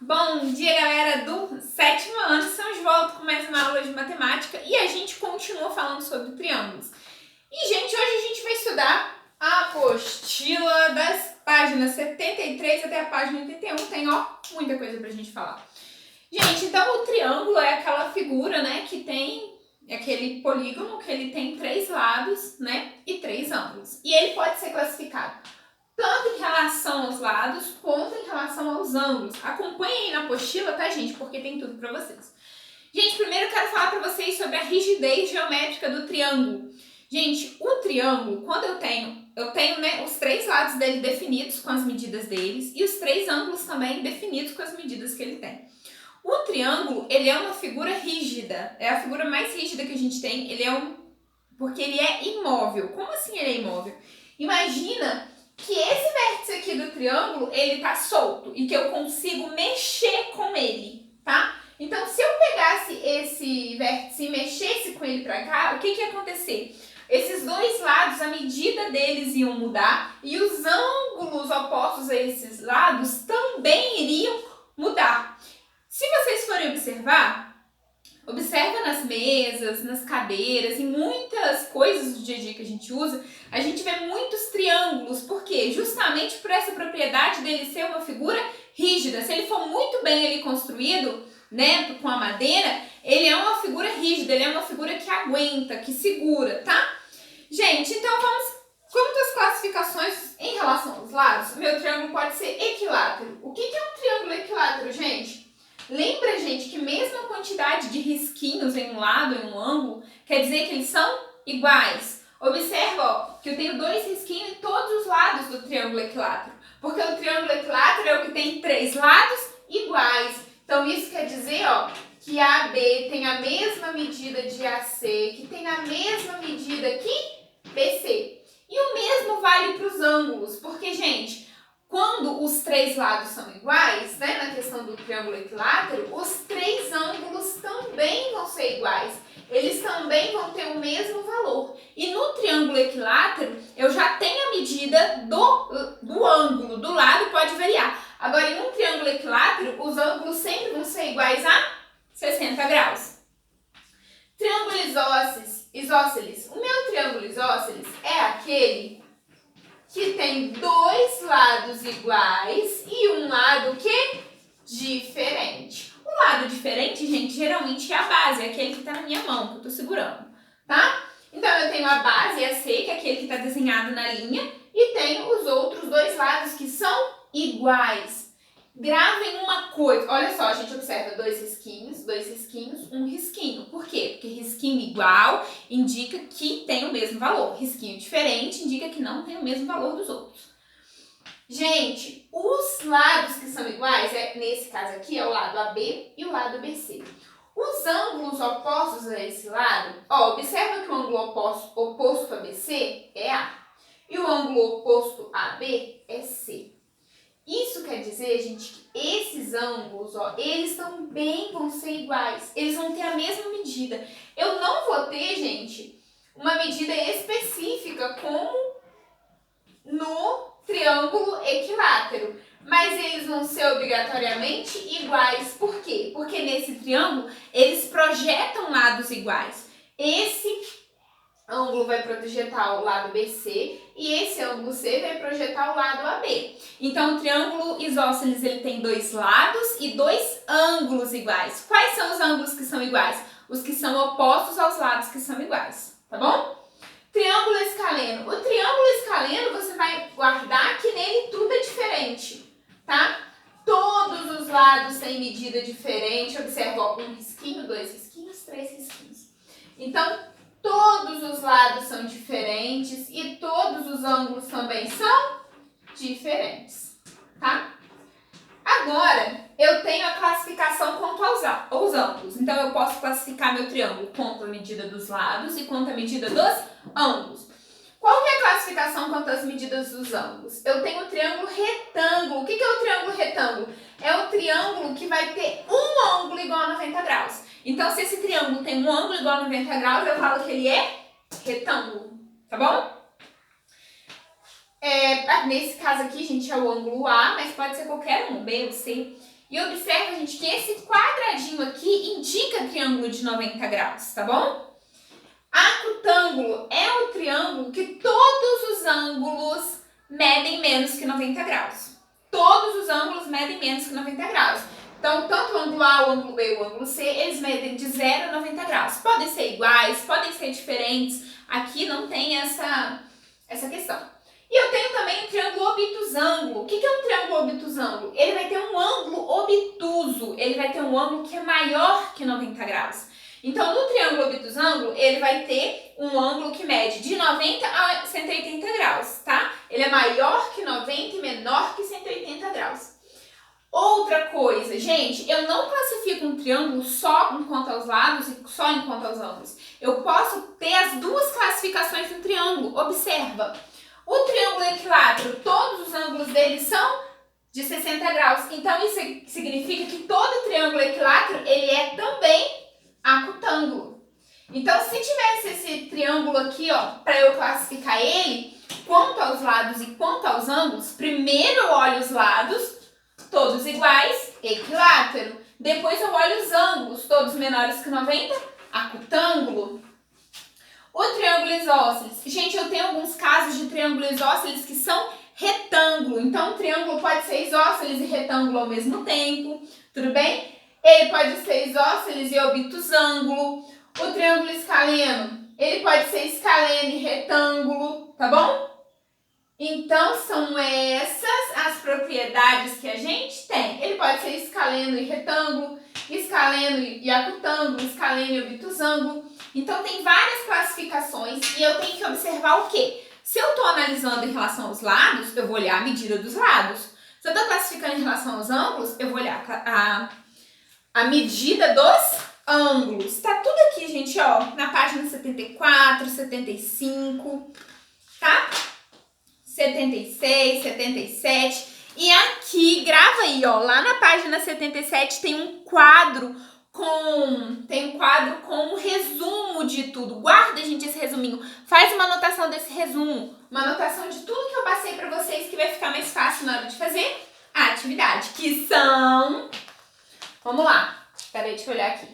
Bom dia, galera do sétimo ano. Estamos de volta com mais uma aula de matemática e a gente continua falando sobre triângulos. E, gente, hoje a gente vai estudar a apostila das páginas 73 até a página 81. Tem, muita coisa pra gente falar. Gente, então o triângulo é aquela figura, né, que tem aquele polígono que ele tem 3 lados, né, e 3 ângulos. E ele pode ser classificado tanto em relação aos lados, quanto em relação aos ângulos. Acompanhem aí na apostila, tá, gente? Porque tem tudo pra vocês. Gente, primeiro eu quero falar pra vocês sobre a rigidez geométrica do triângulo. Gente, o triângulo, quando eu tenho, né, os 3 lados dele definidos com as medidas deles e os 3 ângulos também definidos com as medidas que ele tem. O triângulo, ele é uma figura rígida, é a figura mais rígida que a gente tem, porque ele é imóvel. Como assim ele é imóvel? Imagina que esse vértice aqui do triângulo, ele tá solto e que eu consigo mexer com ele, tá? Então, se eu pegasse esse vértice e mexesse com ele pra cá, o que ia acontecer? Esses 2 lados, a medida deles iam mudar e os ângulos opostos a esses lados também iriam mudar. Se vocês forem observa nas mesas, nas cadeiras, em muitas coisas do dia a dia que a gente usa, a gente vê muitos triângulos. Por quê? Justamente por essa propriedade dele ser uma figura rígida. Se ele for muito bem ali construído, né, com a madeira, ele é uma figura rígida, ele é uma figura que aguenta, que segura, tá? Gente, então vamos... Quanto às classificações em relação aos lados, meu triângulo pode ser equilátero. O que é um triângulo equilátero, gente? Lembra, gente, que mesmo a quantidade de risquinhos em um lado, em um ângulo, quer dizer que eles são iguais. Observa, que eu tenho 2 risquinhos em todos os lados do triângulo equilátero. Porque o triângulo equilátero é o que tem 3 lados iguais. Então, isso quer dizer, que AB tem a mesma medida de AC, que tem a mesma medida que BC. E o mesmo vale para os ângulos, porque, gente, quando os 3 lados são iguais, né, na questão do triângulo equilátero, os 3 ângulos também vão ser iguais. Eles também vão ter o mesmo valor. E no triângulo equilátero, eu já tenho a medida do ângulo, do lado pode variar. Agora, em um triângulo equilátero, os ângulos sempre vão ser iguais a 60 graus. Triângulo isósceles. O meu triângulo isósceles é aquele que tem 2 lados iguais e um lado que diferente. O lado diferente, gente, geralmente é a base, é aquele que está na minha mão, que eu estou segurando, tá? Então, eu tenho a base, a C, que é aquele que está desenhado na linha, e tenho os outros 2 lados que são iguais. Gravem uma coisa, olha só, a gente observa 2 risquinhos, um risquinho. Por quê? Porque risquinho igual indica que tem o mesmo valor. Risquinho diferente indica que não tem o mesmo valor dos outros. Gente, os lados que são iguais, nesse caso aqui, é o lado AB e o lado BC. Os ângulos opostos a esse lado, observa que o ângulo oposto a BC é A. E o ângulo oposto a B é C. Isso quer dizer, gente, que esses ângulos, eles também vão ser iguais. Eles vão ter a mesma medida. Eu não vou ter, gente, uma medida específica como no triângulo equilátero. Mas eles vão ser obrigatoriamente iguais. Por quê? Porque nesse triângulo, eles projetam lados iguais. Esse ângulo vai projetar o lado BC e esse ângulo C vai projetar o lado AB. Então, o triângulo isósceles ele tem 2 lados e 2 ângulos iguais. Quais são os ângulos que são iguais? Os que são opostos aos lados que são iguais, tá bom? Triângulo escaleno. O triângulo escaleno, você vai guardar que nele tudo é diferente, tá? Todos os lados têm medida diferente. Observa, 1 risquinho, 2 risquinhos, 3 risquinhos. Então, todos os lados são diferentes e todos os ângulos também são diferentes, tá? Agora, eu tenho a classificação quanto aos ângulos. Então, eu posso classificar meu triângulo quanto a medida dos lados e quanto a medida dos ângulos. Qual que é a classificação quanto às medidas dos ângulos? Eu tenho o triângulo retângulo. O que é o triângulo retângulo? É o triângulo que vai ter um ângulo igual a 90 graus. Então, se esse triângulo tem um ângulo igual a 90 graus, eu falo que ele é retângulo, tá bom? Nesse caso aqui, gente, é o ângulo A, mas pode ser qualquer um, B ou C. E observa, gente, que esse quadradinho aqui indica triângulo de 90 graus, tá bom? Acutângulo é o triângulo que todos os ângulos medem menos que 90 graus. Todos os ângulos medem menos que 90 graus. Então, tanto o ângulo A, o ângulo B e o ângulo C, eles medem de 0 a 90 graus. Podem ser iguais, podem ser diferentes. Aqui não tem essa questão. E eu tenho também o triângulo obtusângulo. O que é um triângulo obtusângulo? Ele vai ter um ângulo obtuso. Ele vai ter um ângulo que é maior que 90 graus. Então, no triângulo obtusângulo, ele vai ter um ângulo que mede de 90 a 180 graus, tá? Ele é maior que 90 e menor que 180 graus. Outra coisa, gente, eu não classifico um triângulo só em quanto aos lados e só em quanto aos ângulos. Eu posso ter as duas classificações do triângulo. Observa, o triângulo equilátero, todos os ângulos dele são de 60 graus. Então, isso significa que todo triângulo equilátero, ele é também acutângulo. Então, se tivesse esse triângulo aqui, ó, para eu classificar ele, quanto aos lados e quanto aos ângulos, primeiro eu olho os lados, todos iguais, equilátero. Depois eu olho os ângulos, todos menores que 90, acutângulo. O triângulo isósceles. Gente, eu tenho alguns casos de triângulo isósceles que são retângulo. Então, o triângulo pode ser isósceles e retângulo ao mesmo tempo. Tudo bem? Ele pode ser isósceles e obtusângulo. O triângulo escaleno, ele pode ser escaleno e retângulo, tá bom? Então, são essas as propriedades que a gente tem. Ele pode ser escaleno e retângulo, escaleno e acutângulo, escaleno e obtusângulo. Então, tem várias classificações e eu tenho que observar o quê? Se eu estou analisando em relação aos lados, eu vou olhar a medida dos lados. Se eu estou classificando em relação aos ângulos, eu vou olhar a medida dos ângulos. Tá tudo aqui, gente, ó, na página 74, 75, tá? 76, 77. E aqui, grava aí, ó, lá na página 77 tem um quadro com um resumo de tudo. Guarda, gente, esse resuminho. Faz uma anotação desse resumo. Uma anotação de tudo que eu passei pra vocês, que vai ficar mais fácil na hora de fazer a atividade. Que são... Vamos lá. Peraí, deixa eu olhar aqui.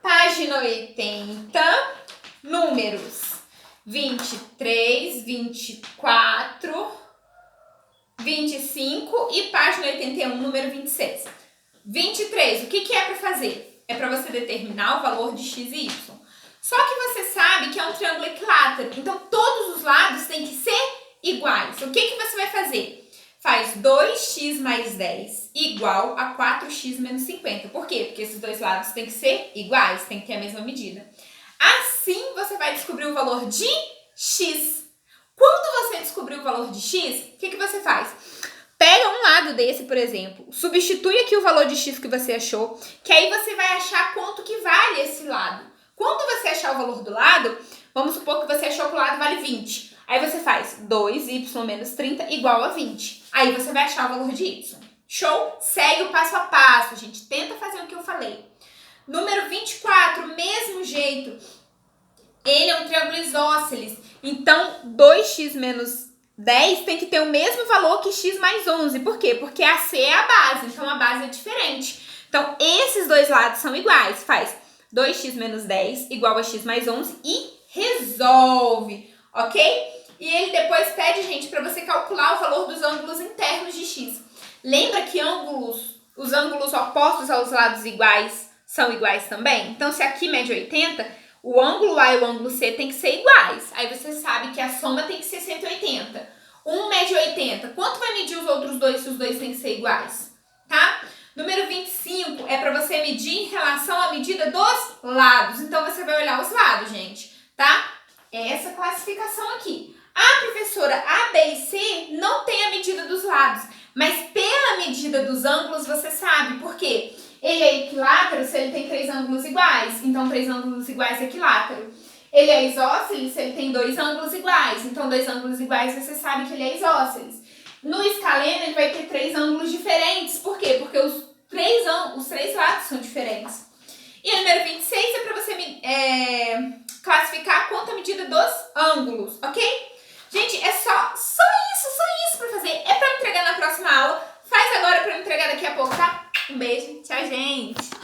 Página 80, números 23, 24, 25 e página 81, número 26. 23, o que é para fazer? É para você determinar o valor de x e y. Só que você sabe que é um triângulo equilátero, então todos os lados têm que ser iguais. O que você vai fazer? Faz 2x mais 10 igual a 4x menos 50. Por quê? Porque esses dois lados têm que ser iguais, tem que ter a mesma medida. Assim, você vai descobrir o valor de x. Quando você descobrir o valor de x, o que você faz? Pega um lado desse, por exemplo, substitui aqui o valor de x que você achou, que aí você vai achar quanto que vale esse lado. Quando você achar o valor do lado, vamos supor que você achou que o lado vale 20. Aí você faz 2y menos 30 igual a 20. Aí você vai achar o valor de y. Show? Segue o passo a passo, gente. Tenta fazer o que eu falei. Número 24, mesmo jeito. Ele é um triângulo isósceles. Então, 2x menos 10 tem que ter o mesmo valor que x mais 11. Por quê? Porque a C é a base, então a base é diferente. Então, esses dois lados são iguais. Faz 2x menos 10 igual a x mais 11 e resolve, ok? E ele depois pede, gente, para você calcular o valor dos ângulos internos de x. Lembra que os ângulos opostos aos lados iguais são iguais também? Então, se aqui mede 80, o ângulo A e o ângulo C tem que ser iguais. Aí você sabe que a soma tem que ser 180. Um mede 80. Quanto vai medir os outros dois se os dois têm que ser iguais? Tá? Número 25 é para você medir em relação à medida dos lados. Então, você vai olhar os lados, gente, tá? É essa classificação aqui. Ah, professora, A, B e C não tem a medida dos lados. Mas pela medida dos ângulos, você sabe. Por quê? Ele é equilátero se ele tem 3 ângulos iguais. Então, 3 ângulos iguais é equilátero. Ele é isósceles se ele tem 2 ângulos iguais. Então, 2 ângulos iguais, você sabe que ele é isósceles. No escaleno, ele vai ter 3 ângulos diferentes. Por quê? Porque os três lados são diferentes. E o número 26 é para você classificar quanto a medida dos ângulos, ok? Gente, é só isso para fazer. É para entregar na próxima aula. Faz agora para entregar daqui a pouco, tá? Um beijo. Tchau, gente!